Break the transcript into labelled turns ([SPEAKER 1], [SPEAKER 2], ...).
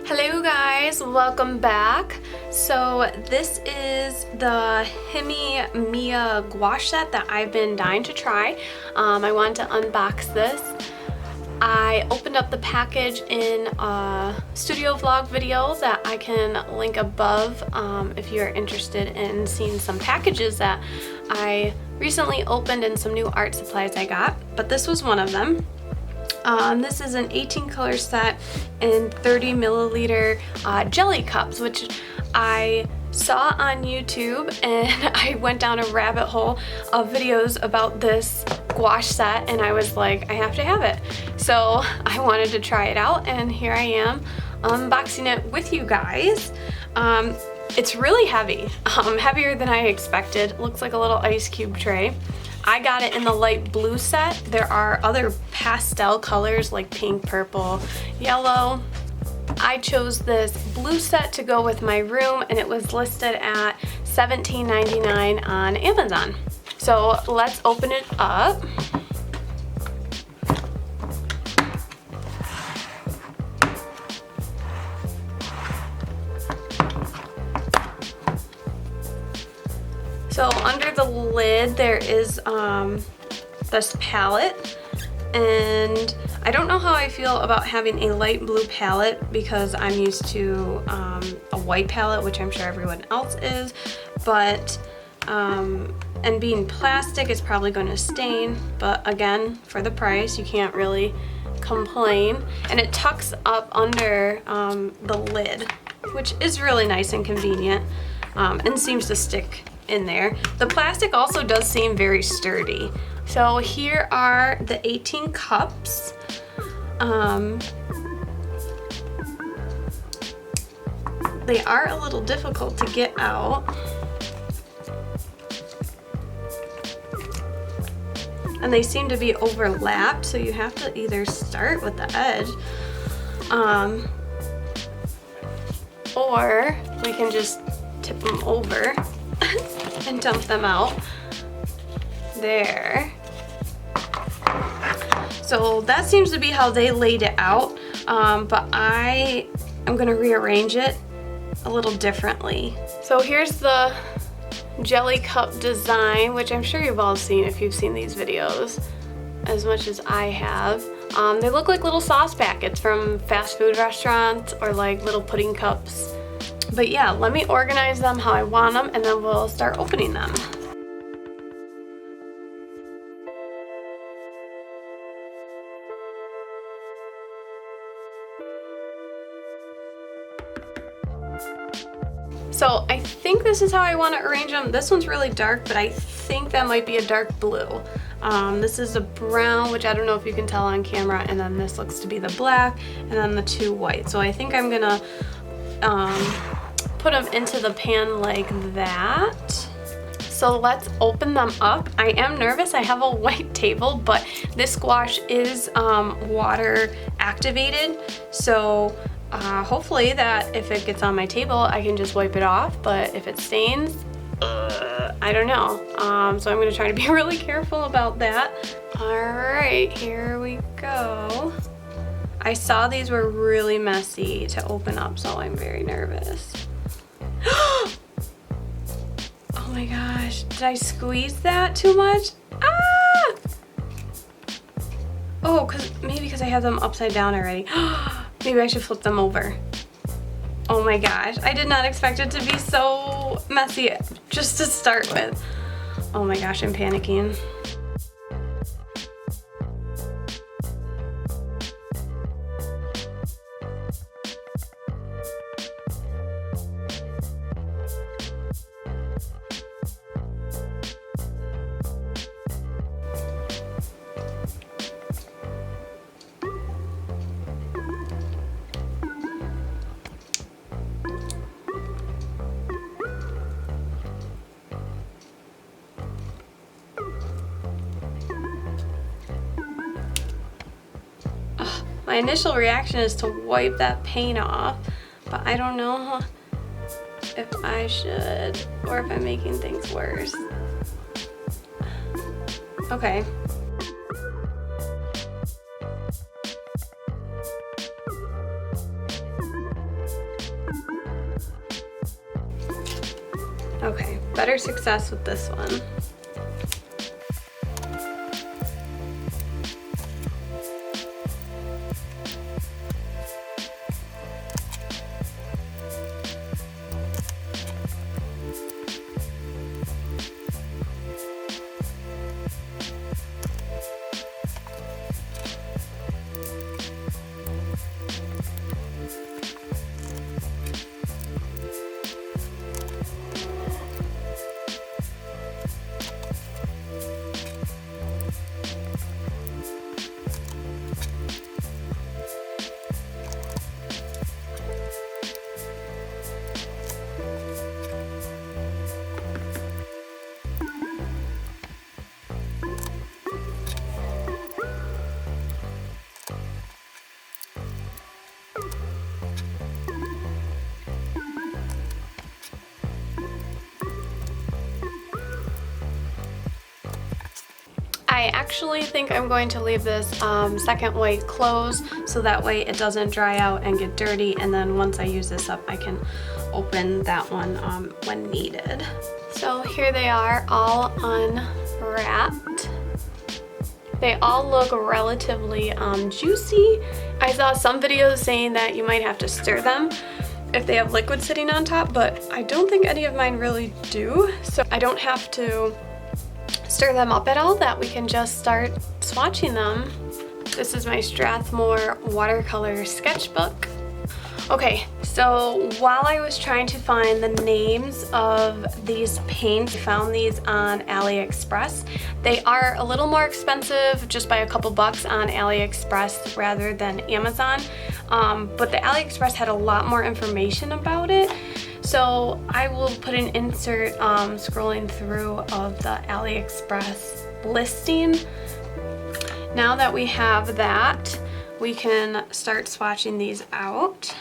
[SPEAKER 1] Hello guys, welcome back. So this is the Himi Miya gouache set that I've been dying to try. I wanted to unbox this. I opened up the package in a studio vlog video that I can link above if you're interested in seeing some packages that I recently opened and some new art supplies I got, but this was one of them. This is an 18 color set in 30 milliliter jelly cups, which I saw on YouTube, and I went down a rabbit hole of videos about this gouache set, and I was like, I have to have it. So I wanted to try it out, and here I am unboxing it with you guys. It's really heavy, heavier than I expected. It looks like a little ice cube tray. I got it in the light blue set. There are other pastel colors like pink, purple, yellow. I chose this blue set to go with my room, and it was listed at $17.99 on Amazon. So let's open it up. So under the lid there is this palette, and I don't know how I feel about having a light blue palette because I'm used to a white palette, which I'm sure everyone else is, but and being plastic is probably going to stain, but again, for the price you can't really complain. And it tucks up under the lid, which is really nice and convenient, and seems to stick in there. The plastic also does seem very sturdy. So here are the 18 cups. They are a little difficult to get out. And they seem to be overlapped, so you have to either start with the edge, or we can just tip them over and dump them out. There. So that seems to be how they laid it out, but I am going to rearrange it a little differently. So here's the jelly cup design, which I'm sure you've all seen if you've seen these videos as much as I have. They look like little sauce packets from fast food restaurants, or like little pudding cups. But yeah, let me organize them how I want them, and then we'll start opening them. So I think this is how I want to arrange them. This one's really dark, but I think that might be a dark blue. This is a brown, which I don't know if you can tell on camera, and then this looks to be the black, and then the two white. So I think I'm gonna put them into the pan like that. So let's open them up. I am nervous. I have a white table, but this gouache is water activated, so hopefully that if it gets on my table I can just wipe it off, but if it stains, I don't know. So I'm gonna try to be really careful about that. Alright, here we go. I saw these were really messy to open up, so I'm very nervous. Oh my gosh, did I squeeze that too much? Ah! Oh, maybe because I have them upside down already. Maybe I should flip them over. Oh my gosh, I did not expect it to be so messy just to start with. Oh my gosh, I'm panicking. My initial reaction is to wipe that paint off, but I don't know if I should, or if I'm making things worse. Okay. Okay, better success with this one. I actually think I'm going to leave this second white closed so that way it doesn't dry out and get dirty, and then once I use this up I can open that one when needed. So here they are, all unwrapped. They all look relatively juicy. I saw some videos saying that you might have to stir them if they have liquid sitting on top, but I don't think any of mine really do, so I don't have to stir them up at all, that we can just start swatching them. This is my Strathmore watercolor sketchbook. Okay, so while I was trying to find the names of these paints, I found these on AliExpress. They are a little more expensive, just by a couple bucks on AliExpress rather than Amazon, but the AliExpress had a lot more information about it. So I will put an insert scrolling through of the AliExpress listing. Now that we have that, we can start swatching these out.